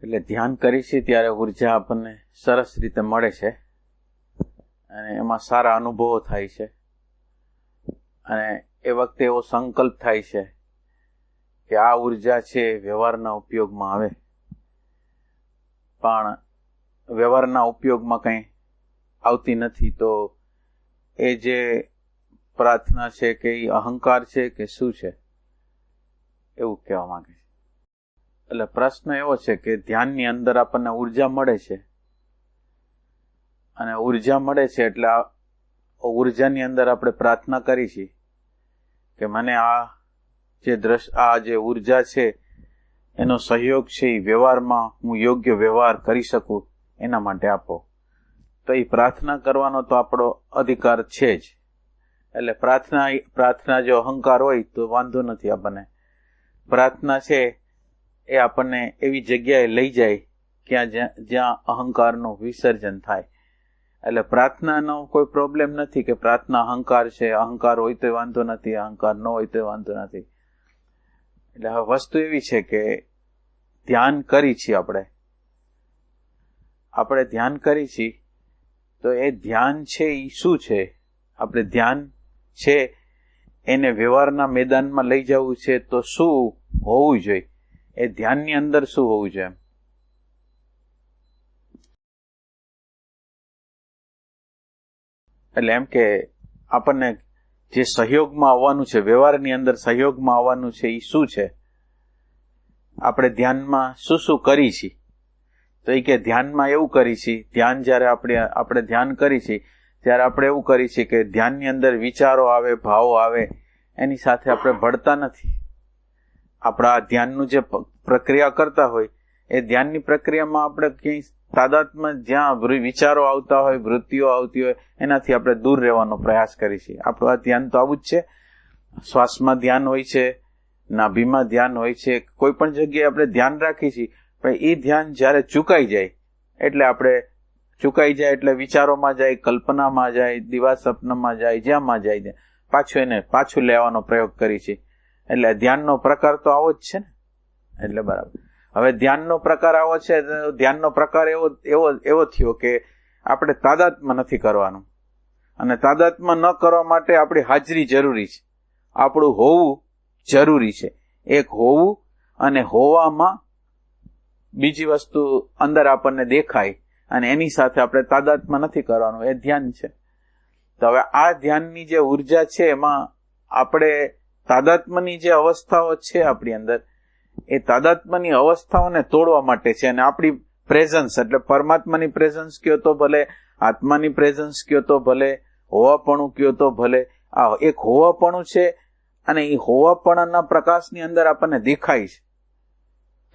એટલે ધ્યાન કરી છે ત્યારે ઉર્જા આપણને સરસ રીતે મળે છે અને એમાં સારા અનુભવો થાય છે અને એ વખતે એવો સંકલ્પ થાય છે કે આ ઉર્જા છે વ્યવહારના ઉપયોગમાં આવે, પણ વ્યવહારના ઉપયોગમાં કંઈ આવતી નથી. તો એ જે પ્રાર્થના છે કે એ અહંકાર છે કે શું છે એવું કહેવા માંગે છે. એટલે પ્રશ્ન એવો છે કે ધ્યાનની અંદર આપણને ઉર્જા મળે છે અને ઉર્જા મળે છે એટલે ઉર્જાની અંદર આપણે પ્રાર્થના કરી છે કે મને આ જે ઉર્જા છે એનો સહયોગ છે એ વ્યવહારમાં હું યોગ્ય વ્યવહાર કરી શકું એના માટે આપો. તો એ પ્રાર્થના કરવાનો તો આપણો અધિકાર છે જ. એટલે પ્રાર્થના જો અહંકાર હોય તો વાંધો નથી. આપણને પ્રાર્થના છે એ આપણને એવી જગ્યાએ લઈ જાય જ્યાં અહંકારનું વિસર્જન થાય. એટલે પ્રાર્થનાનો કોઈ પ્રોબ્લેમ નથી કે પ્રાર્થના અહંકાર છે, અહંકાર હોય તો વાંધો નથી, અહંકાર ન હોય તો વાંધો નથી. એટલે હવે વસ્તુ એવી છે કે ધ્યાન કરી છીએ આપણે ધ્યાન કરી છીએ તો એ ધ્યાન છે એ શું છે? આપણે ધ્યાન છે એને વ્યવહારના મેદાનમાં લઈ જવું છે તો શું હોવું જોઈએ? એ ધ્યાનની અંદર શું હોવું જોઈએ? એટલે એમ કે આપણને જે સહયોગમાં આવવાનું છે, વ્યવહારની અંદર સહયોગમાં આવવાનું છે એ શું છે? આપણે ધ્યાનમાં શું શું કરી છીએ? તો એ કે ધ્યાનમાં એવું કરી છીએ, ધ્યાન જ્યારે આપણે ધ્યાન કરી છીએ ત્યારે આપણે એવું કરી છીએ કે ધ્યાનની અંદર વિચારો આવે, ભાવો આવે, એની સાથે આપણે ભળતા નથી. આપણા ધ્યાનનું જે પ્રક્રિયા કરતા હોય એ ધ્યાનની પ્રક્રિયામાં આપણે ક્યાંય તાદાત્મ્ય જ્યાં વિચારો આવતા હોય, વૃત્તિઓ આવતી હોય એનાથી આપણે દૂર રહેવાનો પ્રયાસ કરીએ છીએ. આપણું આ ધ્યાન તો આવું જ છે. શ્વાસમાં ધ્યાન હોય છે, નાભીમાં ધ્યાન હોય છે, કોઈ પણ જગ્યાએ આપણે ધ્યાન રાખીએ છીએ, પણ એ ધ્યાન જ્યારે ચૂકાઈ જાય એટલે વિચારોમાં જાય, કલ્પનામાં જાય, દિવા સપનામાં જાય, જ્યાંમાં જાય પાછું લેવાનો પ્રયોગ કરી છે. એટલે ધ્યાનનો પ્રકાર તો આવો જ છે ને. એટલે બરાબર. હવે ધ્યાનનો પ્રકાર આવો છે, ધ્યાનનો પ્રકાર એવો થયો કે આપણે તાદાત્મ્ય નથી કરવાનું, અને તાદાત્મ્ય ન કરવા માટે આપણી હાજરી જરૂરી છે, આપણું હોવું જરૂરી છે. એક હોવું અને હોવામાં બીજી વસ્તુ અંદર આપણને દેખાય અને એની સાથે આપણે તાદાત્મ્ય નથી કરવાનું, એ ધ્યાન છે. તો હવે આ ધ્યાનની જે ઉર્જા છે એમાં આપણે તાદાત્મ્યની જે અવસ્થાઓ છે આપણી અંદર, એ તાદાત્મ્યની અવસ્થાઓને તોડવા માટે છે. અને આપણી પ્રેઝન્સ એટલે પરમાત્માની પ્રેઝન્સ કયો તો ભલે, આત્માની પ્રેઝન્સ કયો તો ભલે, હોવાપણું કયો તો ભલે, આ એક હોવાપણું છે અને એ હોવાપણાના પ્રકાશની અંદર આપણને દેખાય છે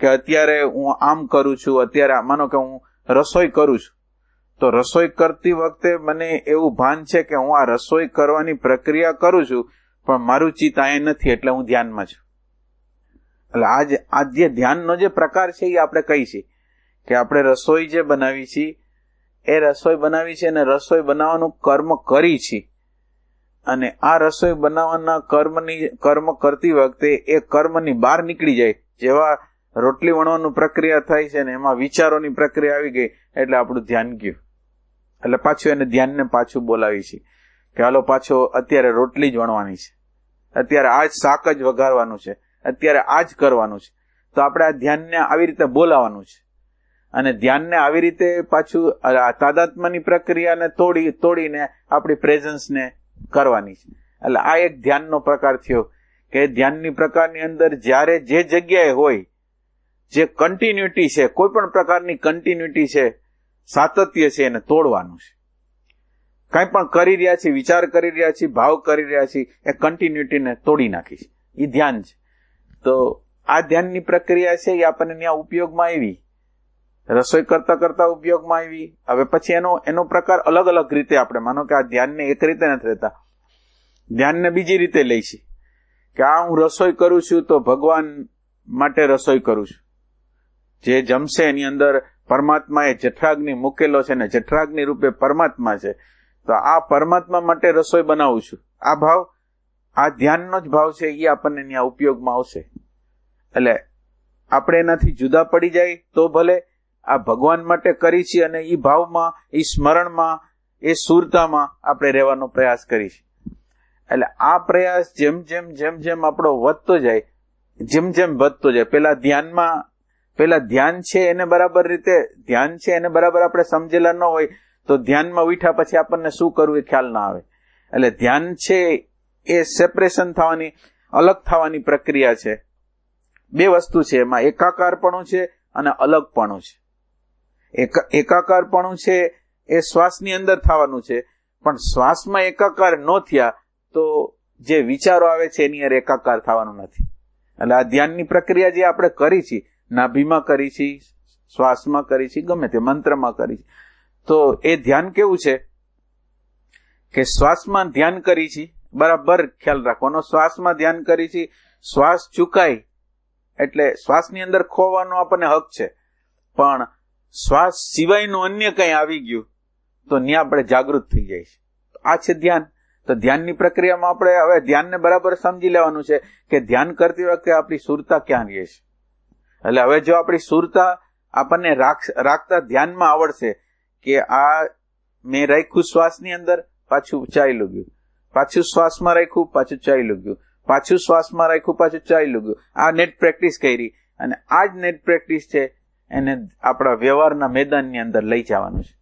કે અત્યારે હું આમ કરું છું. અત્યારે માનો કે હું રસોઈ કરું છું તો રસોઈ કરતી વખતે મને એવું ભાન છે કે હું આ રસોઈ કરવાની પ્રક્રિયા કરું છું, પણ મારું ચિત્ત અહીંયા નથી એટલે હું ધ્યાનમાં છું. એટલે આ જે ધ્યાનનો જે પ્રકાર છે એ આપણે કહી છીએ કે આપણે રસોઈ જે બનાવી છીએ એ રસોઈ બનાવી છે અને રસોઈ બનાવવાનું કર્મ કરી છે, અને આ રસોઈ બનાવવાના કર્મ કરતી વખતે એ કર્મની બહાર નીકળી જાય. જેવા રોટલી વણવાનું પ્રક્રિયા થાય છે ને એમાં વિચારોની પ્રક્રિયા આવી ગઈ એટલે આપણું ધ્યાન ગયું. એટલે પાછું એને ધ્યાનને પાછું બોલાવી છે કે હાલો પાછો અત્યારે રોટલી જ વણવાની છે, અત્યારે આ જ શાક જ વઘારવાનું છે, અત્યારે આ જ કરવાનું છે. તો આપણે આ ધ્યાનને આવી રીતે બોલાવવાનું છે અને ધ્યાનને આવી રીતે પાછું તાદાત્મ્યની પ્રક્રિયાને તોડીને આપણી પ્રેઝન્સને કરવાની છે. એટલે આ એક ધ્યાનનો પ્રકાર થયો કે ધ્યાનની પ્રકારની અંદર જ્યારે જે જગ્યાએ હોય, જે કન્ટિન્યુટી છે, કોઈ પણ પ્રકારની કન્ટિન્યુટી છે, સાતત્ય છે, એને તોડવાનું છે. કંઈ પણ કરી રહ્યા છીએ, વિચાર કરી રહ્યા છીએ, ભાવ કરી રહ્યા છીએ, એ કન્ટિન્યુટીને તોડી નાખી છે. એ ધ્યાન છે. તો આ ધ્યાનની પ્રક્રિયા છે એ આપણને ત્યાં ઉપયોગમાં આવી, રસોઈ કરતા કરતા ઉપયોગમાં આવી. હવે પછી એનો પ્રકાર અલગ અલગ રીતે આપણે માનો કે આ ધ્યાનને એક રીતે નથી રહેતા, ધ્યાનને બીજી રીતે લઈ છે કે આ હું રસોઈ કરું છું તો ભગવાન માટે રસોઈ કરું છું. જે જમશે એની અંદર પરમાત્મા એ જઠરાગ્નિ મૂકેલો છે ને જઠરાગ્નિ રૂપે પરમાત્મા છે, તો આ પરમાત્મા માટે રસોઈ બનાવું છું. આ ભાવ, આ ધ્યાનનો જ ભાવ છે, એ આપણને ત્યાં ઉપયોગમાં આવશે. એટલે આપણે એનાથી જુદા પડી જાય તો ભલે, આ ભગવાન માટે કરી છે અને એ ભાવમાં, એ સ્મરણમાં, એ સુરતામાં આપણે રહેવાનો પ્રયાસ કરીશું. એટલે આ પ્રયાસ જેમ જેમ આપણો વધતો જાય, જેમ વધતો જાય, પેલા ધ્યાન છે એને બરાબર રીતે, ધ્યાન છે એને બરાબર આપણે સમજેલા ન હોય તો ધ્યાનમાં ઉઠ્યા પછી આપણને શું કરવું એ ખ્યાલ ના આવે. એટલે ધ્યાન છે એ સેપરેશન થવાની, અલગ થવાની પ્રક્રિયા છે. બે વસ્તુ છે એમાં, એકાકારપણું છે અને અલગપણું છે. એકાકારપણું છે એ શ્વાસની અંદર થવાનું છે, પણ શ્વાસમાં એકાકાર ન થયા તો જે વિચારો આવે છે એની અંદર એકાકાર થવાનું નથી. એટલે આ ધ્યાનની પ્રક્રિયા જે આપણે કરી છે, નાભીમાં કરી છે, શ્વાસમાં કરી છે, ગમે તે મંત્રમાં કરી છે, તો એ ધ્યાન કેવું છે કે શ્વાસમાં ધ્યાન કરી છે, બરાબર ખ્યાલ રાખવાનો. શ્વાસમાં ધ્યાન કરી છે, શ્વાસ ચૂકાય એટલે શ્વાસની અંદર ખોવાનો આપણને હક છે, પણ શ્વાસ સિવાયનું અન્ય કંઈ આવી ગયું તો ત્યાં આપણે જાગૃત થઈ જાય છે. આ છે ધ્યાન. તો ધ્યાનની પ્રક્રિયામાં આપણે હવે ધ્યાનને બરાબર સમજી લેવાનું છે કે ધ્યાન કરતી વખતે આપણી સુરતા ક્યાં રહે છે. એટલે હવે જો આપણી સુરતા આપણને રાખતા ધ્યાનમાં આવડશે કે આ મેં રાખ્યું શ્વાસની અંદર, પાછું ચાલ્યું ગયું, પાછું શ્વાસમાં રાખ્યું, પાછું ચાલ્યું ગયું, પાછું શ્વાસમાં રાખ્યું, પાછું ચાલ્યું ગયું. આ નેટ પ્રેક્ટિસ કરી અને આ જ નેટ પ્રેક્ટિસ છે એને આપણા વ્યવહારના મેદાનની અંદર લઈ જવાનું છે.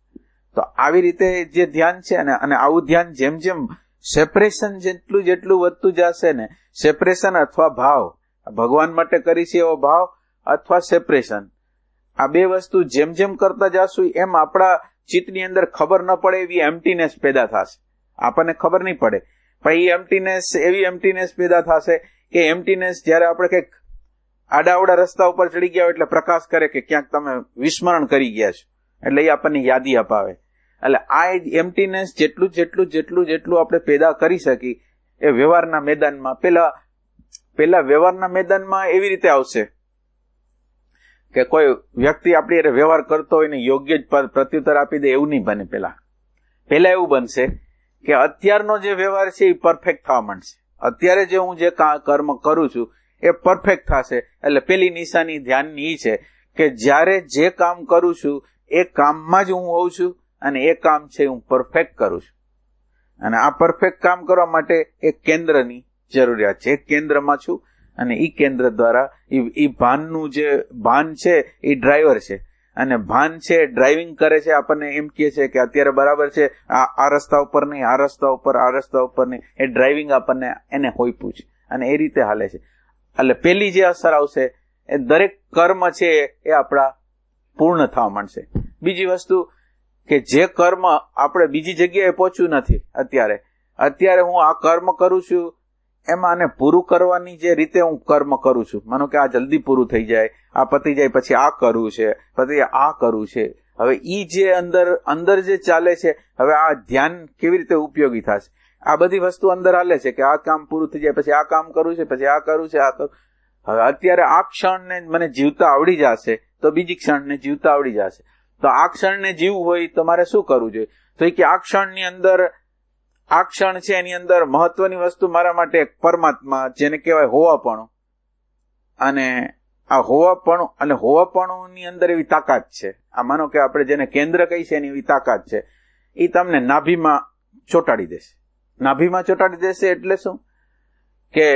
તો આવી રીતે જે ધ્યાન છે અને આવું ધ્યાન જેમ સેપરેશન જેટલું વધતું જશે ને, સેપરેશન અથવા ભાવ, ભગવાન માટે કરી છે એવો ભાવ અથવા સેપરેશન, આ બે વસ્તુ જેમ કરતા જશું એમ આપણા ચિત્તની અંદર ખબર ન પડે એવી એમ્પ્ટીનેસ પેદા થશે. આપણને ખબર નહીં પડે, પણ એ એમ્પ્ટીનેસ એવી એમ્પ્ટીનેસ પેદા થશે કે એમ્પ્ટીનેસ જ્યારે આપણે કંઈક આડાવડા રસ્તા ઉપર ચડી ગયા હોય એટલે પ્રકાશ કરે કે ક્યાંક તમે વિસ્મરણ કરી ગયા છો, એટલે એ આપણને યાદી અપાવે. એટલે આ એમ્પ્ટીનેસ જેટલું આપણે પેદા કરી શકી એ વ્યવહારના મેદાનમાં, પેલા વ્યવહારના મેદાનમાં એવી રીતે આવશે કે કોઈ વ્યક્તિ આપણી વ્યવહાર કરતો હોય ને યોગ્ય જ પ્રત્યુત્તર આપી દે એવું નહીં બને. પહેલા એવું બનશે કે અત્યારનો જે વ્યવહાર છે એ પરફેક્ટ થવા માંડશે. અત્યારે જે હું જે કર્મ કરું છું એ પરફેક્ટ થશે. એટલે પેલી નિશાની ધ્યાનની એ છે કે જ્યારે જે કામ કરું છું એ કામમાં જ હું હોઉં છું અને એ કામ છે હું પરફેક્ટ કરું છું. અને આ પરફેક્ટ કામ કરવા માટે એક કેન્દ્રની જરૂરિયાત છે. એક કેન્દ્રમાં છું અને એ કેન્દ્ર દ્વારા એ ભાનનું જે ભાન છે એ ડ્રાઈવર છે, અને ભાન છે ડ્રાઇવિંગ કરે છે. આપણને એમ કહે છે કે અત્યારે બરાબર છે, આ રસ્તા ઉપર નહીં, આ રસ્તા ઉપર, આ રસ્તા ઉપર નહીં. એ ડ્રાઇવિંગ આપણને એને હોઈપું છે અને એ રીતે હાલે છે. એટલે પેલી જે અસર આવશે એ દરેક કર્મ છે એ આપણા પૂર્ણ થવા માંડશે. બીજી વસ્તુ કે જે કર્મ આપણે બીજી જગ્યાએ પહોંચ્યું નથી, અત્યારે હું આ કર્મ કરું છું એમાં આને પૂરું કરવાની જે રીતે હું કર્મ કરું છું, માનો કે આ જલ્દી પૂરું થઈ જાય, આ પતી જાય પછી આ કરવું છે, પછી આ કરવું છે. હવે ઈ જે અંદર જે ચાલે છે, હવે આ ધ્યાન કેવી રીતે ઉપયોગી થશે? આ બધી વસ્તુ અંદર હાલે છે કે આ કામ પૂરું થઈ જાય પછી આ કામ કરવું છે, પછી આ કરવું છે, આ કરવું. હવે અત્યારે આ ક્ષણને મને જીવતા આવડી જશે તો બીજી ક્ષણને જીવતા આવડી જશે. તો આ ક્ષણને જીવવું હોય તો મારે શું કરવું જોઈએ? તો કે આ ક્ષણની અંદર, આ ક્ષણ છે એની અંદર મહત્વની વસ્તુ મારા માટે પરમાત્મા, જેને કહેવાય હોવાપણું, અને આ હોવાપણું અને હોવાપણુંની અંદર એવી તાકાત છે. આ માનો કે આપણે જેને કેન્દ્ર કહી છે એની એવી તાકાત છે, એ તમને નાભીમાં ચોંટાડી દેશે. નાભીમાં ચોંટાડી દેશે એટલે શું કે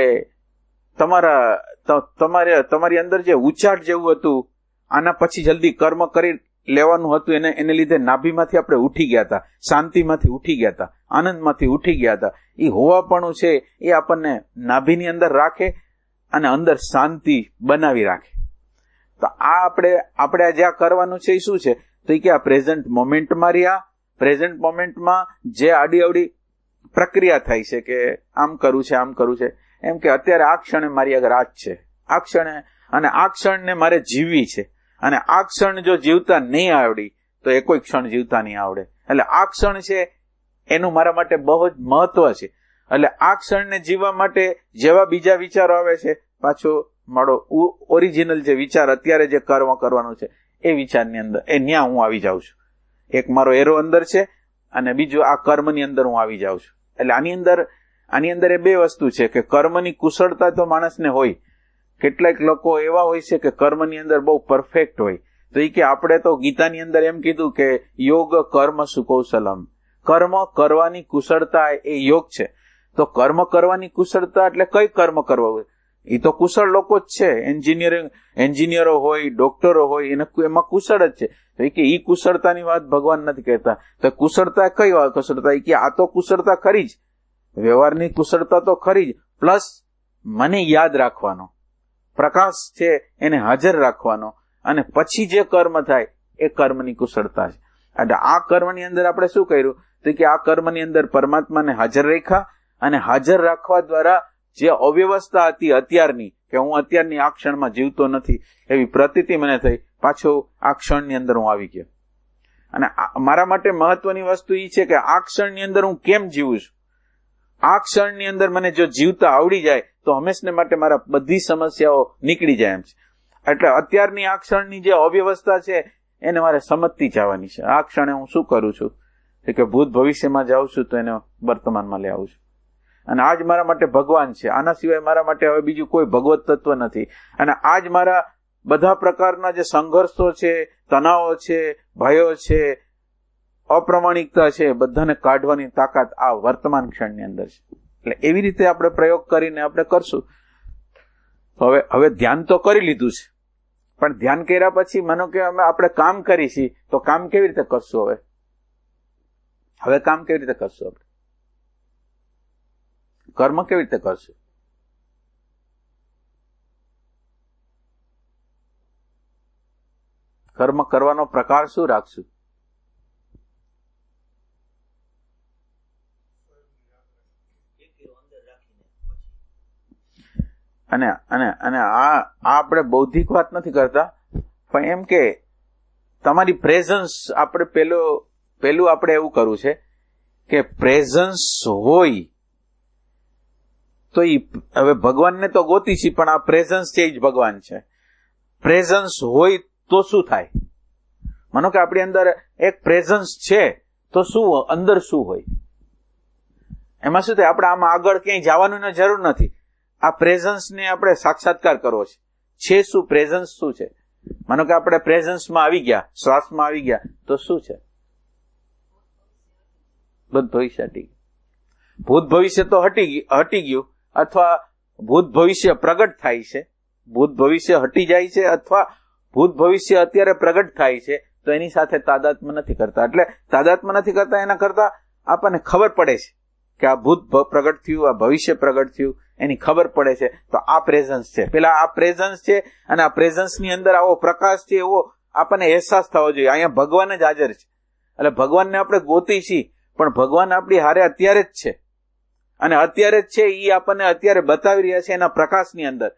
તમારી અંદર જે ઉચાટ જેવું હતું, આના પછી જલ્દી કર્મ કરી લેવાનું હતું, એને લીધે નાભીમાંથી આપણે ઉઠી ગયા હતા, શાંતિમાંથી ઉઠી ગયા હતા, આનંદમાંથી ઉઠી ગયા હતા. એ હોવાપણું છે એ આપણને નાભીની અંદર રાખે અને અંદર શાંતિ બનાવી રાખે. તો આ આપણે આજે આ કરવાનું છે એ શું છે? તો એ કે આ પ્રેઝન્ટ મોમેન્ટમાં રહ્યા, પ્રેઝન્ટ મોમેન્ટમાં જે આડી અવડી પ્રક્રિયા થાય છે કે આમ કરવું છે, આમ કરવું છે, એમ કે અત્યારે આ ક્ષણે મારી આગળ આ જ છે, આ ક્ષણે, અને આ ક્ષણને મારે જીવવી છે. અને આ ક્ષણ જો જીવતા નહીં આવડી તો એ કોઈ ક્ષણ જીવતા નહીં આવડે. એટલે આ ક્ષણ છે એનું મારા માટે બહુ જ મહત્વ છે. એટલે આ ક્ષણને જીવવા માટે જેવા બીજા વિચારો આવે છે, પાછો મારો ઓરિજિનલ જે વિચાર અત્યારે જે કર્મ કરવાનું છે એ વિચારની અંદર ન્યા હું આવી જાઉં છું. એક મારો એરો અંદર છે અને બીજું આ કર્મની અંદર હું આવી જાઉં છું. એટલે આની અંદર એ બે વસ્તુ છે કે કર્મની કુશળતા તો માણસને હોય, કેટલાક લોકો એવા હોય છે કે કર્મની અંદર બહુ પરફેક્ટ હોય, તો એ કે આપણે તો ગીતાની અંદર એમ કીધું કે યોગ કર્મ સુકૌશલમ, કર્મ કરવાની કુશળતા એ યોગ છે. તો કર્મ કરવાની કુશળતા એટલે કઈ કર્મ કરવા હોય? એ તો કુશળ લોકો જ છે. એન્જિનિયરો હોય, ડોક્ટરો હોય, એમાં કુશળ જ છે. તો એ કે ઈ કુશળતાની વાત ભગવાન નથી કહેતા. તો કુશળતા કઈ વાત કુશળતા? એ કે આ તો કુશળતા ખરી જ, વ્યવહારની કુશળતા તો ખરી જ, પ્લસ મને યાદ રાખવાનો, પ્રકાશ છે એને હાજર રાખવાનો, અને પછી જે કર્મ થાય એ કર્મની કુશળતા છે. એટલે આ કર્મની અંદર આપણે શું કર્યું? તો કે આ કર્મની અંદર પરમાત્માને હાજર રાખ્યા, અને હાજર રાખવા દ્વારા જે અવ્યવસ્થા હતી અત્યારની, કે હું અત્યારની આ ક્ષણમાં જીવતો નથી એવી પ્રતીતિ મને થઈ, પાછો આ ક્ષણની અંદર હું આવી ગયો. અને મારા માટે મહત્વની વસ્તુ એ છે કે આ ક્ષણની અંદર હું કેમ જીવું છું. આ ક્ષણની અંદર મને જો જીવતા આવડી જાય તો હંમેશને માટે મારા બધી સમસ્યાઓ નીકળી જાય એમ છે. એટલે અત્યારની આ ક્ષણની જે અવ્યવસ્થા છે એને મારે સમજતી જવાની છે. આ ક્ષણે હું શું કરું છું કે ભૂત ભવિષ્યમાં જાઉં છું તો એને વર્તમાનમાં લઈ આવું છું. અને આજ મારા માટે ભગવાન છે. આના સિવાય મારા માટે હવે બીજું કોઈ ભગવત તત્વ નથી. અને આજ મારા બધા પ્રકારના જે સંઘર્ષો છે, તણાવો છે, ભયો છે, અપ્રમાણિકતા છે, બધાને કાઢવાની તાકાત આ વર્તમાન ક્ષણની અંદર છે. એટલે એવી રીતે આપણે પ્રયોગ કરીને આપણે કરશું. હવે ધ્યાન તો કરી લીધું છે, પણ ધ્યાન કર્યા પછી માનો કે આપણે કામ કરી છીએ, તો કામ કેવી રીતે કરશું? હવે કામ કેવી રીતે કરશું? આપણે કર્મ કેવી રીતે કરશું? કર્મ કરવાનો પ્રકાર શું રાખશું? અને આ આપણે બૌદ્ધિક વાત નથી કરતા, પણ એમ કે તમારી પ્રેઝન્સ, આપણે પેલું આપણે એવું કરવું છે કે પ્રેઝન્સ હોય તો હવે ભગવાનને તો ગોતી છે, પણ આ પ્રેઝન્સ છે એ જ ભગવાન છે. પ્રેઝન્સ હોય તો શું થાય? માનો કે આપણી અંદર એક પ્રેઝન્સ છે, તો શું અંદર શું હોય? એમાં શું થાય? આપણે આમાં આગળ ક્યાંય જવાનું જરૂર નથી. આ પ્રેઝન્સને આપણે સાક્ષાત્કાર કરવો છે. શું પ્રેઝન્સ શું છે? માનો કે આપણે પ્રેઝન્સમાં આવી ગયા, શ્વાસમાં આવી ગયા, તો શું છે? ભૂત ભવિષ્ય હટી ગયું. ભૂત ભવિષ્ય તો હટી ગયું, અથવા ભૂત ભવિષ્ય પ્રગટ થાય છે. ભૂત ભવિષ્ય હટી જાય છે, અથવા ભૂત ભવિષ્ય અત્યારે પ્રગટ થાય છે, તો એની સાથે તાદાત્મ્ય નથી કરતા. એટલે તાદાત્મ્ય નથી કરતા, એના કરતા આપણને ખબર પડે છે કે આ ભૂત પ્રગટ થયું, આ ભવિષ્ય પ્રગટ થયું, એની ખબર પડે છે. તો આ પ્રેઝન્સ છે. પેલા આ પ્રેઝન્સ છે, અને આ પ્રેઝન્સની અંદર આવો પ્રકાશ છે, એવો આપણને અહેસાસ થવો જોઈએ. અહીંયા ભગવાન જ હાજર છે. એટલે ભગવાનને આપણે ગોતી છીએ, પણ ભગવાન આપણી હારે અત્યારે જ છે, અને અત્યારે જ છે એ આપણને અત્યારે બતાવી રહ્યા છે એના પ્રકાશની અંદર,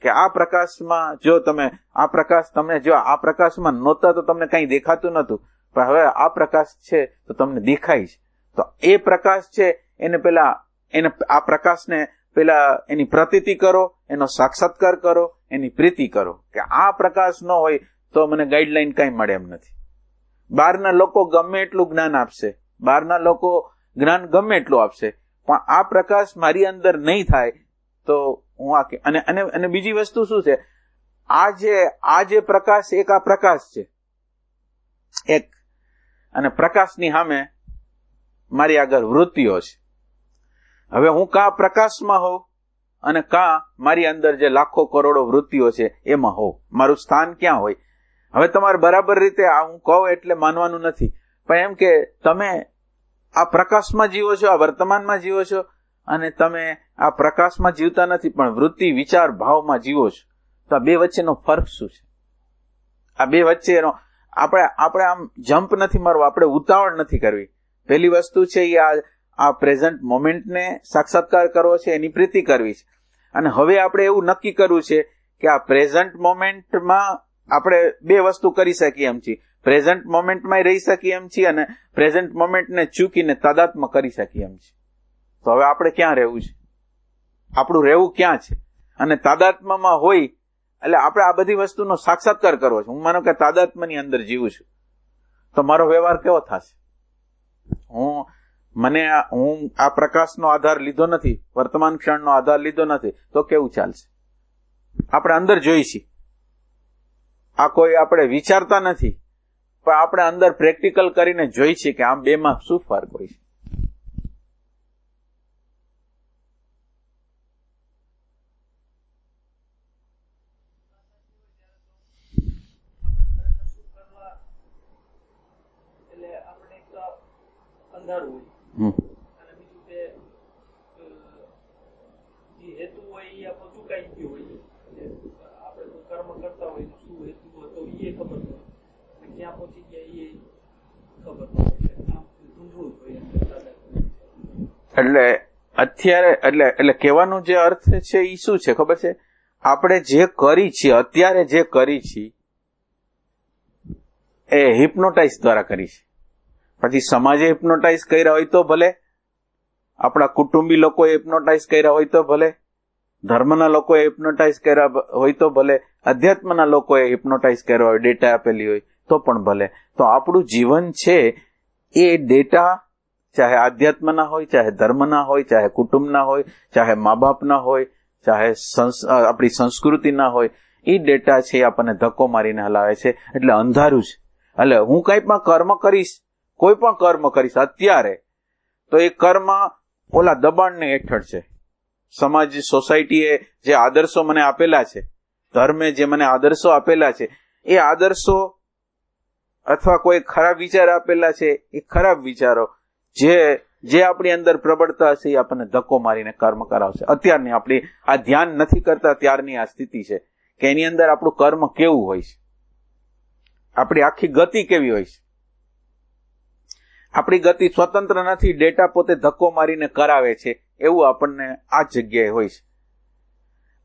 કે આ પ્રકાશમાં જો તમે આ પ્રકાશ તમને જો આ પ્રકાશમાં નહોતા તો તમને કંઈ દેખાતું નહોતું, પણ હવે આ પ્રકાશ છે તો તમને દેખાય છે. તો એ પ્રકાશ છે એને આ પ્રકાશને પેલા એની પ્રતીતિ કરો, એનો સાક્ષાત્કાર કરો, એની પ્રીતિ કરો. કે આ પ્રકાશ ન હોય તો મને ગાઈડલાઈન કંઈ મળે એમ નથી. બહારના લોકો ગમે એટલું જ્ઞાન આપશે, બહારના લોકો જ્ઞાન ગમે એટલું આપશે, પણ આ પ્રકાશ મારી અંદર નહીં થાય તો હું અને બીજી વસ્તુ શું છે? આ જે પ્રકાશ, એક આ પ્રકાશ છે એક, અને પ્રકાશની સામે મારી આગળ વૃત્તિઓ છે. હવે હું કાં પ્રકાશમાં હોઉં અને કાં મારી અંદર જે લાખો કરોડો વૃત્તિઓ છે એમાં હોઉં. મારું સ્થાન ક્યાં હોય? હવે તમારે બરાબર રીતે હું કહું એટલે માનવાનું નથી, પણ એમ કે તમે આ પ્રકાશમાં જીવો છો, આ વર્તમાનમાં જીવો છો, અને તમે આ પ્રકાશમાં જીવતા નથી, પણ વૃત્તિ, વિચાર, ભાવમાં જીવો છો. તો આ બે વચ્ચેનો ફરક શું છે? આ બે વચ્ચેનો આપણે આમ જમ્પ નથી મારવો, આપણે ઉતાવળ નથી કરવી. પહેલી વસ્તુ છે એ આ પ્રેઝન્ટ મોમેન્ટને સાક્ષાત્કાર કરવો છે, એની પ્રીતિ કરવી છે. અને હવે આપણે એવું નક્કી કરવું છે કે આ પ્રેઝન્ટ મોમેન્ટમાં આપણે બે વસ્તુ કરી શકીએ એમ છીએ. પ્રેઝન્ટ મોમેન્ટમાં રહી શકીએ એમ છીએ, અને પ્રેઝન્ટ મોમેન્ટને ચૂકીને તાદાત્મ્ય કરી શકીએ એમ છીએ. તો હવે આપણે ક્યાં રહેવું છે? આપણું રહેવું ક્યાં છે? અને તાદાત્મ્યમાં હોય એટલે આપણે આ બધી વસ્તુનો સાક્ષાત્કાર કરવો છે. હું માનો કે તાદાત્મ્યની અંદર જીવું છું, તો મારો વ્યવહાર કેવો થશે? હું આ પ્રકાશનો આધાર લીધો નથી, વર્તમાન ક્ષણનો આધાર લીધો નથી, તો કેવું ચાલશે? આપણે અંદર જોઈ છીએ, આ કોઈ આપણે વિચારતા નથી, પણ આપણે અંદર પ્રેક્ટિકલ કરીને જોઈ છીએ કે આમ બેમાં શું ફરક હોય છે. એટલે અત્યારે એટલે કહેવાનું જે અર્થ છે એ શું છે ખબર છે? આપણે જે કરી છીએ, અત્યારે જે કરી છીએ એ હિપ્નોટાઇઝ દ્વારા કરી છે. પછી સમાજે હિપ્નોટાઇઝ કર્યા હોય તો ભલે, આપણા કુટુંબી લોકોએ હિપ્નોટાઇઝ કર્યા હોય તો ભલે, ધર્મના લોકોએ હિપ્નોટાઇઝ કર્યા હોય તો ભલે, અધ્યાત્મના લોકોએ હિપ્નોટાઇઝ કર્યા હોય, ડેટા આપેલી હોય તો પણ ભલે. તો આપણું જીવન છે એ ડેટા, ચાહે આધ્યાત્મના હોય, ચાહે ધર્મના હોય, ચાહે કુટુંબના હોય, ચાહે મા બાપના હોય, ચાહે આપણી સંસ્કૃતિના હોય, એ ડેટા છે એ આપણને ધક્કો મારીને હલાવે છે. એટલે અંધારું છે. એટલે હું કંઈ પણ કર્મ કરીશ, કોઈ પણ કર્મ કરીશ અત્યારે, તો એ કર્મ ઓલા દબાણને હેઠળ છે. સમાજ, સોસાયટીએ જે આદર્શો મને આપેલા છે, ધર્મે જે મને આદર્શો આપેલા છે, એ આદર્શો અથવા કોઈ ખરાબ વિચાર આપેલા છે, એ ખરાબ વિચારો જે આપણી અંદર પ્રબળતા હશે એ આપણને ધક્કો મારીને કર્મ કરાવશે. અત્યારની આપણી આ ધ્યાન નથી કરતા ત્યારની આ સ્થિતિ છે કે એની અંદર આપણું કર્મ કેવું હોય છે, આપણી આખી ગતિ કેવી હોય છે. આપણી ગતિ સ્વતંત્ર નથી, ડેટા પોતે ધક્કો મારીને કરાવે છે એવું આપણને આ જગ્યાએ હોય છે.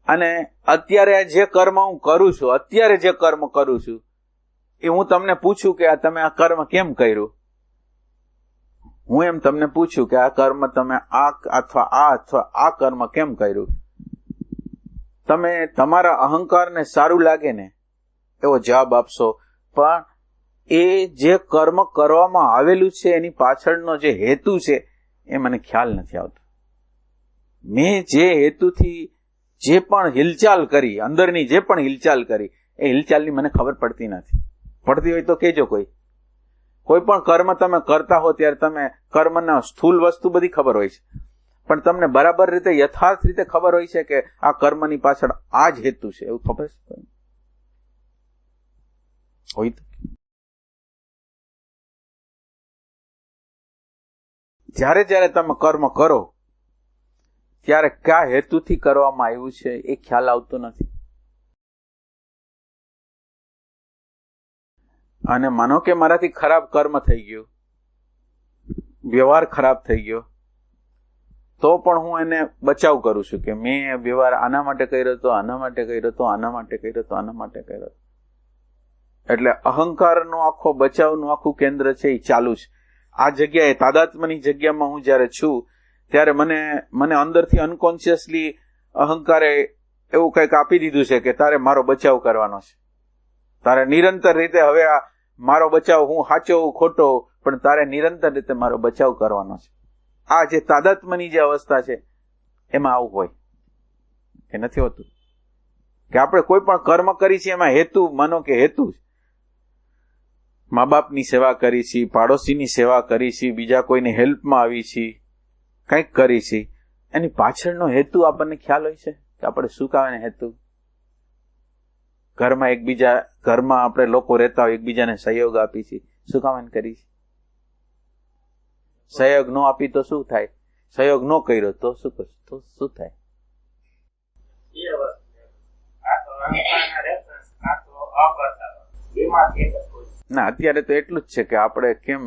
અને અત્યારે જે કર્મ હું કરું છું, અત્યારે જે કર્મ કરું છું, એ હું તમને પૂછું કે તમે આ કર્મ કેમ કર્યું, હું એમ તમને પૂછું કે આ કર્મ તમે આ કર્મ કેમ કર્યું, તમે તમારા અહંકારને સારું લાગે ને એવો જવાબ આપશો. પણ એ જે કર્મ કરવામાં આવેલું છે એની પાછળનો જે હેતુ છે એ મને ખ્યાલ નથી આવતો. મેં જે હેતુથી જે પણ હિલચાલ કરી, અંદરની જે પણ હિલચાલ કરી, એ હિલચાલની મને ખબર પડતી નથી. પડતી હોય તો કહેજો. કોઈ પણ કર્મ તમે કરતા હો ત્યારે તમે કર્મના સ્થૂલ વસ્તુ બધી ખબર હોય છે, પણ તમને બરાબર રીતે યથાર્થ રીતે ખબર હોય છે કે આ કર્મની પાછળ આ જ હેતુ છે, એવું ખબર છે હોય તો? જ્યારે તમે કર્મ કરો ત્યારે કયા હેતુથી કરવામાં આવ્યું છે એ ખ્યાલ આવતો નથી. અને માનો કે મારાથી ખરાબ કર્મ થઈ ગયું, વ્યવહાર ખરાબ થઈ ગયો, તો પણ હું એને બચાવ કરું છું કે મેં વ્યવહાર આના માટે કર્યો હતો, આના માટે કર્યો હતો, આના માટે કર્યો હતો, આના માટે કર્યો. એટલે અહંકારનો આખો બચાવનું આખું કેન્દ્ર છે એ ચાલુ છે. આ જગ્યાએ તાદાત્મ્યની જગ્યામાં હું જયારે છું ત્યારે મને અંદરથી અનકોન્શિયસલી અહંકારે એવું કંઈક આપી દીધું છે કે તારે મારો બચાવ કરવાનો છે, તારે નિરંતર રીતે હવે આ મારો બચાવ, હું સાચો હું ખોટો, પણ તારે નિરંતર રીતે મારો બચાવ કરવાનો છે. આ જે તાદાત્મ્યની જે અવસ્થા છે એમાં આવું હોય કે નથી હોતું કે આપણે કોઈ પણ કર્મ કરી છે એમાં હેતુ, માનો કે હેતુ મા બાપની સેવા કરી છે, પાડોશીની સેવા કરી છે, બીજા કોઈને હેલ્પમાં આવી છે, કંઈક કરી છે, એની પાછળનો હેતુ આપણને ખ્યાલ હોય છે કે આપણે શું કાવે હેતુ? ઘરમાં આપણે લોકો રહેતા હોય, એકબીજાને સહયોગ આપી છે, શું કામ કરી છે? સહયોગ ન આપી તો શું થાય? સહયોગ ન કર્યો તો શું થાય? ના, અત્યારે તો એટલું જ છે કે આપણે કેમ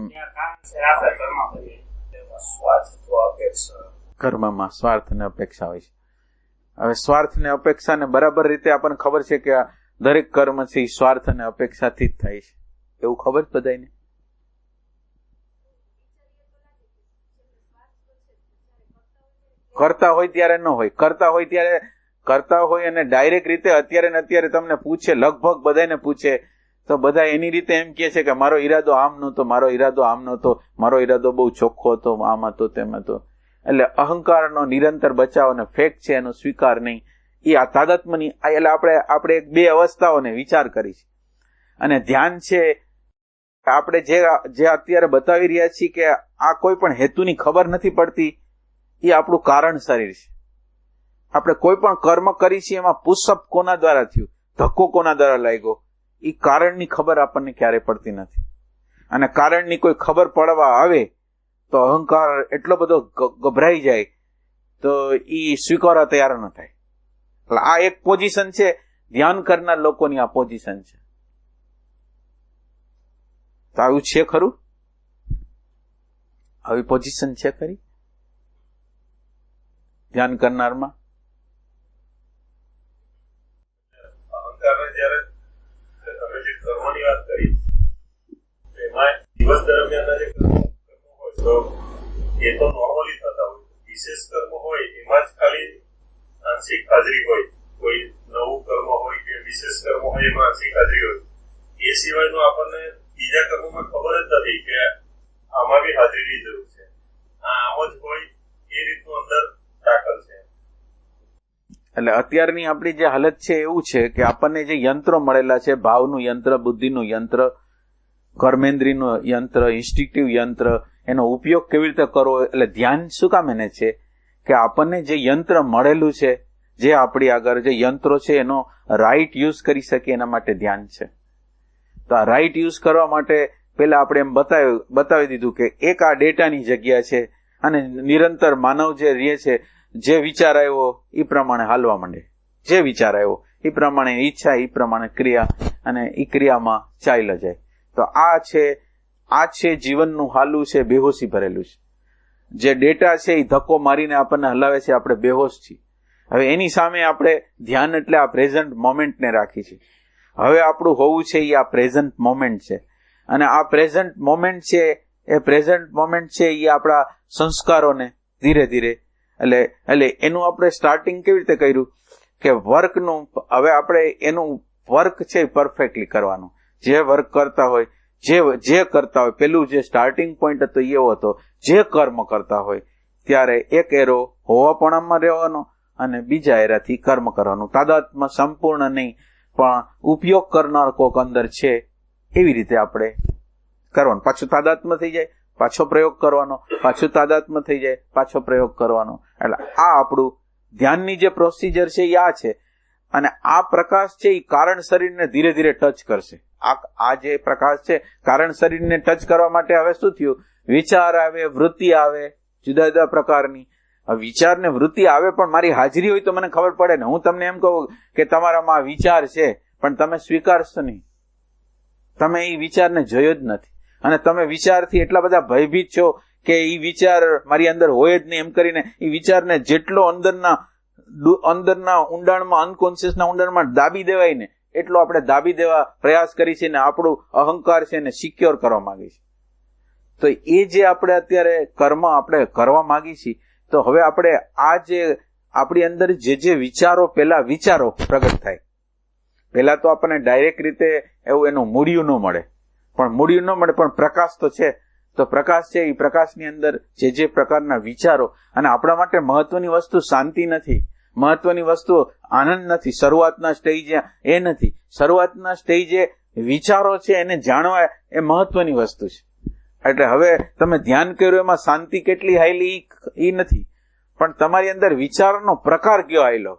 કર્મમાં સ્વાર્થ અને અપેક્ષા હોય છે. હવે સ્વાર્થ ને અપેક્ષાને બરાબર રીતે આપણને ખબર છે કે દરેક કર્મ છે એ સ્વાર્થ અને અપેક્ષાથી જ થાય છે, એવું ખબર જ બધાને. કરતા હોય ત્યારે ન હોય, કરતા હોય અને ડાયરેક્ટ રીતે અત્યારે ને અત્યારે તમને પૂછે, લગભગ બધાને પૂછે તો બધા એની રીતે એમ કહે છે કે મારો ઈરાદો આમ નહોતો, મારો ઈરાદો આમ નહોતો, મારો ઈરાદો બહુ ચોખ્ખો હતો, આમ હતો, તેમ હતો. એટલે અહંકારનો નિરંતર બચાવ અને ફેક છે એનો સ્વીકાર નહીં, એ આ તાદાત્મ્યની એટલે આપણે બે અવસ્થાઓને વિચાર કરી છે. અને ધ્યાન છે આપણે જે અત્યારે બતાવી રહ્યા છીએ કે આ કોઈ પણ હેતુની ખબર નથી પડતી, એ આપણું કારણ શરીર છે. આપણે કોઈ પણ કર્મ કરી છીએ એમાં પુષઅપ કોના દ્વારા થયું, ધક્કો કોના દ્વારા લાગ્યો, એ કારણની ખબર આપણને ક્યારે પડતી નથી. અને કારણની કોઈ ખબર પડવા આવે તો અહંકાર એટલો બધો ગભરાઈ જાય તો એ સ્વીકારવા તૈયાર ન થાય. એટલે આ એક પોઝિશન છે, ધ્યાન કરનાર લોકોની આ પોઝિશન છે. તો આવું છે ખરું? આવી પોઝિશન છે ખરી ધ્યાન કરનારમાં? કર્મની વાત કરી એમાં દિવસ દરમિયાન જે કર્મો હોય તો એ તો નોર્મલી થતા હોય. વિશેષ કર્મ હોય એમાં જ ખાલી આંશિક હાજરી હોય. કોઈ નવું કર્મ હોય કે વિશેષ કર્મ હોય એમાં આંશિક હાજરી હોય. એ સિવાયનું આપણને બીજા કર્મમાં ખબર જ નથી કે આમાં બી હાજરીની જરૂર છે. આમ જ હોય એ રીતનું અંદર દાખલ છે. એટલે અત્યારની આપણી જે હાલત છે એવું છે કે આપણને જે યંત્રો મળેલા છે, ભાવનું યંત્ર, બુદ્ધિનું યંત્ર, કર્મેન્દ્રીયનું યંત્ર, ઇન્સ્ટિંક્ટિવ યંત્ર, એનો ઉપયોગ કેવી રીતે કરવો, એટલે ધ્યાન શું કામ એને છે કે આપણને જે યંત્ર મળેલું છે, જે આપણી આગળ જે યંત્રો છે એનો રાઈટ યુઝ કરી શકીએ એના માટે ધ્યાન છે. તો આ રાઈટ યુઝ કરવા માટે પેલા આપણે એમ બતાવી દીધું કે એક આ ડેટાની જગ્યા છે અને નિરંતર માનવ જે રહે છે, જે વિચાર આવ્યો એ પ્રમાણે હાલવા માંડે, જે વિચાર આવ્યો એ પ્રમાણે ઈચ્છા, એ પ્રમાણે ક્રિયા, અને એ ક્રિયામાં ચાલ્યા જાય. તો આ છે જીવનનું હાલું છે, બેહોશી ભરેલું છે. જે ડેટા છે એ ધક્કો મારીને આપણને હલાવે છે, આપણે બેહોશ છીએ. હવે એની સામે આપણે ધ્યાન એટલે આ પ્રેઝન્ટ મોમેન્ટને રાખી છે. હવે આપણું હોવું છે એ આ પ્રેઝન્ટ મોમેન્ટ છે. અને આ પ્રેઝન્ટ મોમેન્ટ છે એ આપણા સંસ્કારોને ધીરે ધીરે એટલે એનું આપણે સ્ટાર્ટિંગ કેવી રીતે કર્યું કે વર્કનું, હવે આપણે એનું વર્ક છે પરફેક્ટલી કરવાનું. જે વર્ક કરતા હોય, જે કરતા હોય, પેલું જે સ્ટાર્ટિંગ પોઈન્ટ હતો એવો હતો, જે કર્મ કરતા હોય ત્યારે એક એરો હોવાપણામાં રહેવાનો અને બીજા એરાથી કર્મ કરવાનું. તાદાત્મ્ય સંપૂર્ણ નહીં પણ ઉપયોગ કરનાર કોક અંદર છે એવી રીતે આપણે કરવાનું. પાછું તાદાત્મ્ય થઈ જાય, પાછો પ્રયોગ કરવાનો, પાછું તાદાત્મ્ય થઈ જાય, પાછો પ્રયોગ કરવાનો. એટલે આ આપણું ધ્યાનની જે પ્રોસિજર છે એ આ છે. અને આ પ્રકાશ છે એ કારણ શરીરને ધીરે ધીરે ટચ કરશે. આ જે પ્રકાશ છે કારણ શરીરને ટચ કરવા માટે હવે શું થયું, વિચાર આવે, વૃત્તિ આવે, જુદા જુદા પ્રકારની. વિચાર ને વૃત્તિ આવે પણ મારી હાજરી હોય તો મને ખબર પડે ને. હું તમને એમ કહું કે તમારામાં વિચાર છે પણ તમે સ્વીકારશો નહીં, તમે એ વિચારને જોયો જ નથી, અને તમે વિચારથી એટલા બધા ભયભીત છો કે એ વિચાર મારી અંદર હોય જ નહીં એમ કરીને એ વિચારને જેટલો અંદરના ઊંડાણમાં, અનકોન્શિયસના ઊંડાણમાં દાબી દેવાય ને એટલો આપણે દાબી દેવા પ્રયાસ કરી છે ને આપણું અહંકાર છે ને સિક્યોર કરવા માંગી છે. તો એ જે આપણે અત્યારે કર્મ આપણે કરવા માંગી છીએ, તો હવે આપણે આ જે આપણી અંદર જે વિચારો પ્રગટ થાય, પહેલા તો આપણને ડાયરેક્ટ રીતે એવું એનું મૂળિયું ન મળે, પણ પ્રકાશ તો છે. તો પ્રકાશ છે, એ પ્રકાશની અંદર જે પ્રકારના વિચારો, અને આપણા માટે મહત્વની વસ્તુ શાંતિ નથી, મહત્વની વસ્તુ આનંદ નથી, શરૂઆતના સ્ટેજે એ નથી. શરૂઆતના સ્ટેજે વિચારો છે એને જાણવા એ મહત્વની વસ્તુ છે. એટલે હવે તમે ધ્યાન કર્યું એમાં શાંતિ કેટલી હાઈલી એ નથી, પણ તમારી અંદર વિચારનો પ્રકાર કયો આવેલો,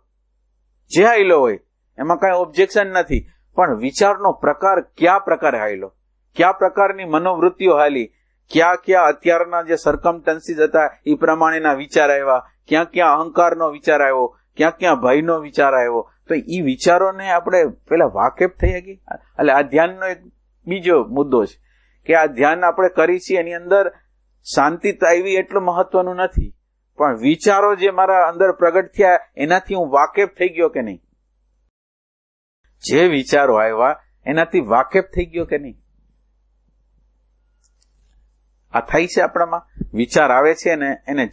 જે આવેલો હોય એમાં કઈ ઓબ્જેક્શન નથી, પણ વિચારનો પ્રકાર કયા પ્રકારે આવેલો, કયા પ્રકારની મનોવૃત્તિઓ હાલી, ક્યાં અત્યારના જે સર્કમસ્ટન્સીસ હતા એ પ્રમાણેના વિચાર આવ્યા, ક્યાં અહંકારનો વિચાર આવ્યો, ક્યાં ભયનો વિચાર આવ્યો. તો એ વિચારોને આપણે પેલા વાકેફ થઈ ગઈ. એટલે આ ધ્યાનનો એક બીજો મુદ્દો છે કે આ ધ્યાન આપણે કરી છીએ એની અંદર શાંતિ આવી એટલું મહત્વનું નથી, પણ વિચારો જે મારા અંદર પ્રગટ થયા એનાથી હું વાકેફ થઈ ગયો કે નહીં, જે વિચારો આવ્યા એનાથી વાકેફ થઈ ગયો કે નહીં. આ થાય છે આપણામાં, વિચાર આવે છે ને એને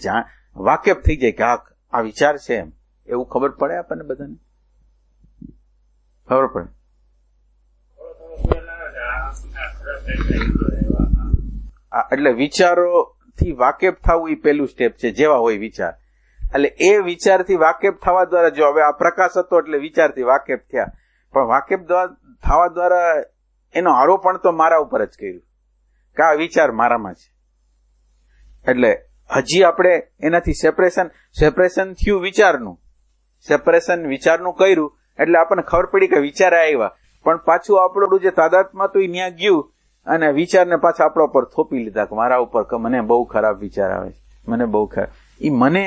વાકેફ થઈ જાય કે આ વિચાર છે એમ, એવું ખબર પડે આપણને બધાને, ખબર પડે. એટલે વિચારો થી વાકેફ થવું એ પહેલું સ્ટેપ છે, જેવા હોય વિચાર. એટલે એ વિચારથી વાકેફ થવા દ્વારા, જો હવે આ પ્રકાશ હતો એટલે વિચારથી વાકેફ થયા, પણ વાકેફ થવા દ્વારા એનો આરોપણ તો મારા ઉપર જ કર્યું કે આ વિચાર મારામાં છે. એટલે હજી આપણે એનાથી સેપરેશન થયું વિચારનું, સેપરેશન વિચારનું કર્યું એટલે આપણને ખબર પડી કે વિચાર આવ્યા, પણ પાછું આપણું જે તાદાત્મ્ય હતું એ ન્યા ગયું અને વિચારને પાછા આપણા ઉપર થોપી લીધા કે મારા ઉપર કે મને બહુ ખરાબ વિચાર આવે છે, મને બહુ ખરાબ. એ મને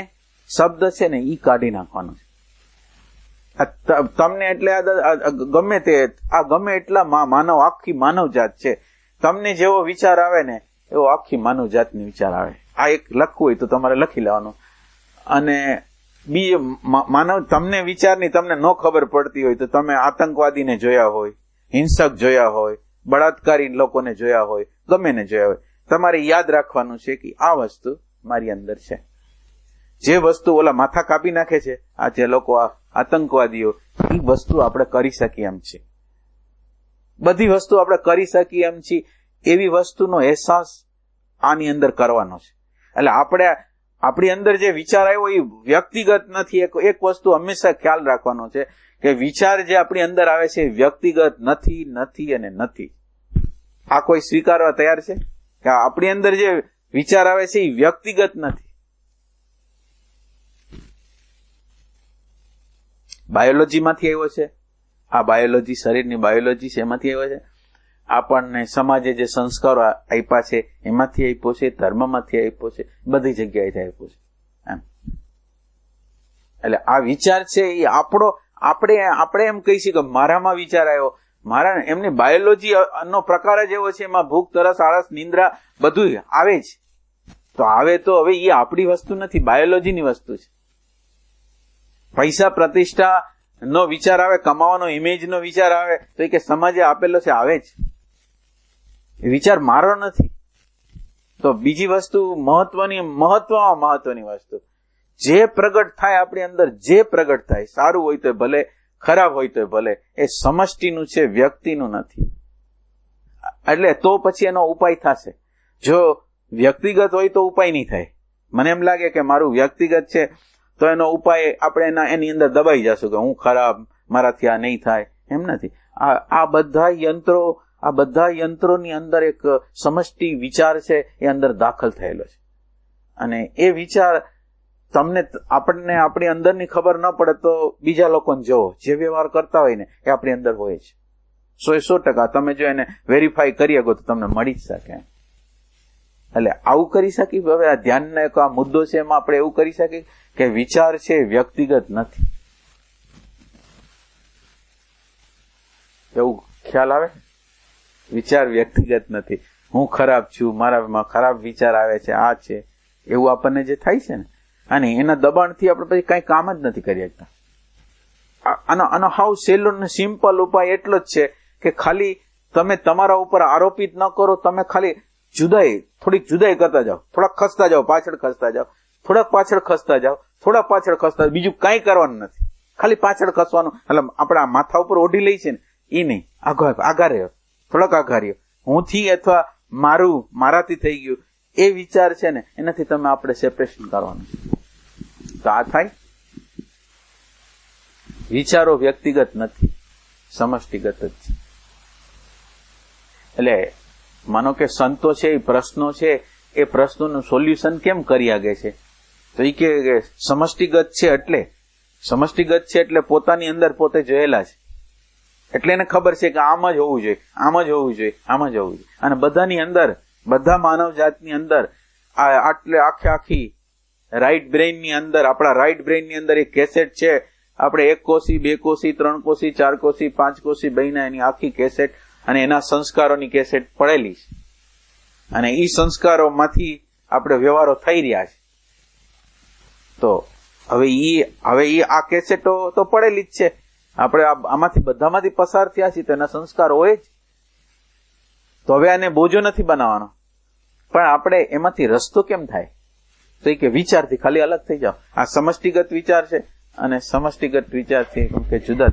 શબ્દ છે ને એ કાઢી નાખવાનો છે. તમને એટલે ગમે તે આ ગમે એટલા માનવ, આખી માનવ જાત છે, તમને જેવો વિચાર આવે ને એવો આખી માનવ જાતની વિચાર આવે. આ એક લખવું હોય તો તમારે લખી લેવાનું. અને માનવ તમને વિચારની તમને ન ખબર પડતી હોય તો તમે આતંકવાદીને જોયા હોય, હિંસક જોયા હોય, બળાત્કારી લોકોને જોયા હોય, ગમે ને જોયા હોય, તમારે યાદ રાખવાનું છે કે આ વસ્તુ મારી અંદર છે. જે વસ્તુ ઓલા માથા કાપી નાખે છે, આ જે લોકો આતંકવાદીઓ, એ વસ્તુ આપણે કરી શકીએ એમ છે. બધી વસ્તુ આપણે કરી શકીએ એમ છીએ, એવી વસ્તુનો અહેસાસ આની અંદર કરવાનો છે. એટલે આપણે આપણી અંદર જે વિચાર આવ્યો એ વ્યક્તિગત નથી. એક વસ્તુ હંમેશા ખ્યાલ રાખવાનો છે કે વિચાર જે આપણી અંદર આવે છે એ વ્યક્તિગત નથી, નથી અને નથી. આ કોઈ સ્વીકારવા તૈયાર છે કે આપણી અંદર જે વિચાર આવે છે એ વ્યક્તિગત નથી. બાયોલોજી માંથી આવ્યો છે. આ બાયોલોજી, શરીરની બાયોલોજી છે, એમાંથી આવ્યો છે. આપણને સમાજે જે સંસ્કારો આપ્યા છે એમાંથી આપ્યો છે, ધર્મમાંથી આપ્યો છે, બધી જગ્યાએથી આપ્યો છે. એમ એટલે આ વિચાર છે એ આપણે એમ કહી છીએ કે મારામાં વિચાર આવ્યો, મારા એમની બાયોલોજી નો પ્રકાર જ એવો છે, એમાં ભૂખ, તરસ, આળસ, નિંદ્રા બધું આવે જ. તો આવે તો હવે એ આપણી વસ્તુ નથી, બાયોલોજીની વસ્તુ છે. પૈસા, પ્રતિષ્ઠા નો વિચાર આવે, કમાવાનો ઇમેજ નો વિચાર આવે તો એ કે સમાજે આપેલો છે, આવે જ. વિચાર મારો નથી. તો બીજી વસ્તુ મહત્વની વસ્તુ જે પ્રગટ થાય આપણી અંદર, જે પ્રગટ થાય, સારું હોય તો ભલે, ખરાબ હોય તો ભલે, એ સમષ્ટિનું છે, વ્યક્તિનું નથી. એટલે તો પછી એનો ઉપાય થશે. જો વ્યક્તિગત હોય તો ઉપાય નહીં થાય. મને એમ લાગે કે મારું વ્યક્તિગત છે તો એનો ઉપાય આપણે એની અંદર દબાઈ જશું કે હું ખરાબ, મારાથી આ નહીં થાય, એમ નથી. આ બધા યંત્રોની અંદર એક સમષ્ટિ વિચાર છે, એ અંદર દાખલ થયેલો છે. અને એ વિચાર આપણને આપણી અંદરની ખબર ન પડે તો બીજા લોકોને જોવો, જે વ્યવહાર કરતા હોય ને એ આપણી અંદર હોય છે. 100% તમે જો એને વેરીફાઈ કરી શકો તો તમને મળી જ શકે. એટલે આવું કરી શકીએ. હવે આ ધ્યાનનો એક આ મુદ્દો છે, એમાં આપણે એવું કરી શકીએ કે વિચાર છે વ્યક્તિગત નથી. એવું ખ્યાલ આવે? વિચાર વ્યક્તિગત નથી. હું ખરાબ છું, મારામાં ખરાબ વિચાર આવે છે, આ છે, એવું આપણને જે થાય છે ને, અને એના દબાણથી આપણે પછી કઈ કામ જ નથી કરી શકતા. આનો હાવ સહેલો ને સિમ્પલ ઉપાય એટલો જ છે કે ખાલી તમે તમારા ઉપર આરોપિત ન કરો, તમે ખાલી થોડીક જુદાઈ કરતા જાઓ, થોડાક ખસતા જાઓ, પાછળ ખસતા જાઓ, થોડાક પાછળ ખસતા જાઓ, થોડાક પાછળ ખસતા જાઓ. બીજું કઈ કરવાનું નથી, ખાલી પાછળ ખસવાનું. એટલે આપણા માથા ઉપર ઓઢી લઈ છે ને એ નહીં, આઘા રહ્યો, થોડાક આઘા રહ્યો. હુંથી અથવા મારાથી થઈ ગયું એ વિચાર છે ને, એનાથી તમે આપણે સેપરેશન કરવાનું. તો આ થાય. વિચારો વ્યક્તિગત નથી, સમષ્ટિગત જ છે. એટલે માનો કે સંતો છે, એ પ્રશ્નો છે, એ પ્રશ્નોનું સોલ્યુશન કેમ કરી આગે છે? તો એ કે સમષ્ટિગત છે એટલે પોતાની અંદર પોતે જોયેલા છે, એટલે એને ખબર છે કે આમ જ હોવું જોઈએ, આમ જ હોવું જોઈએ, આમ જ હોવું જોઈએ. અને બધાની અંદર, બધા માનવ જાતની અંદર આખી રાઈટ બ્રેઇન ની અંદર, આપણા રાઈટ બ્રેઇન ની અંદર એક કેસેટ છે. આપણે 1 કોષી, 2 કોષી, 3 કોષી, 4 કોષી, 5 કોષી બહીના એની આખી કેસેટ અને એના સંસ્કારોની કેસેટ પડેલી છે. અને એ સંસ્કારોમાંથી આપણે વ્યવહારો થઈ રહ્યા છે. તો હવે આ કેસેટો તો પડેલી જ છે. આપણે આમાંથી બધામાંથી પસાર થયા છીએ તો એના સંસ્કાર હોય જ. તો હવે આને બોજો નથી બનાવવાનો, પણ આપણે એમાંથી રસ્તો કેમ થાય? તો એ કે વિચારથી ખાલી અલગ થઈ જાઓ. આ સમષ્ટિગત વિચાર છે અને સમષ્ટિગત વિચારથી કે જુદા.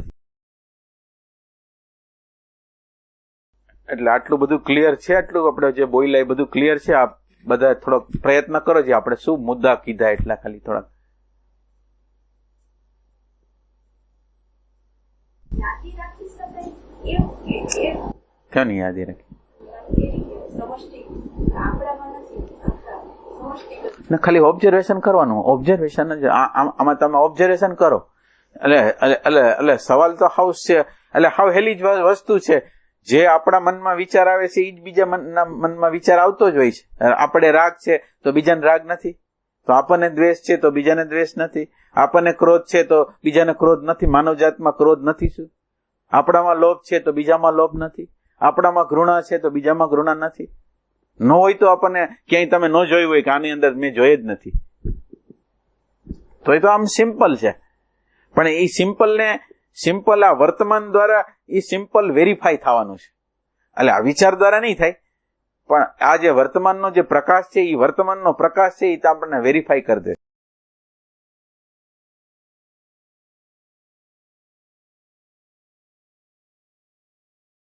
એટલે આટલું બધું ક્લિયર છે, આટલું આપણે જે બોલ્યા એ બધું ક્લિયર છે. આપ બધા થોડોક પ્રયત્ન કરો, જે આપણે શું મુદ્દા કીધા એટલા ખાલી થોડાક યાદી રાખી શકાય એવું ક્યાં નહીં યાદી રાખી? સમષ્ટિ આપણામાં નથી, આખા સમષ્ટિગત ને ખાલી ઓબ્ઝર્વેશન કરવાનું. ઓબ્ઝર્વેશન જ આમાં તમે ઓબ્ઝર્વેશન કરો એટલે સવાલ તો હાવ છે, એટલે હાવ હેલી જ વસ્તુ છે. જે આપણા મનમાં વિચાર આવે છે એ જ બીજા મનમાં વિચાર આવતો જ હોય છે. આપણે રાગ છે તો બીજાને રાગ નથી, તો આપણને દ્વેષ છે તો બીજાને દ્વેષ નથી, આપણને ક્રોધ છે તો બીજાને ક્રોધ નથી. માનવ જાતમાં ક્રોધ નથી. શું આપણામાં લોભ છે તો બીજામાં લોભ નથી, આપણામાં ઘૃણા છે તો બીજામાં ઘૃણા નથી. ન હોય તો આપણને ક્યાંય તમે ન જોયું હોય કે આની અંદર મેં જોઈ જ નથી, તો એ તો આમ સિમ્પલ છે. પણ એ સિમ્પલ આ વર્તમાન દ્વારા એ સિમ્પલ વેરીફાઈ થવાનું છે. એટલે આ વિચાર દ્વારા નહીં થાય, પણ આ જે વર્તમાનનો જે પ્રકાશ છે એ વર્તમાનનો પ્રકાશ છે એ તો આપણને વેરીફાઈ કરી દે.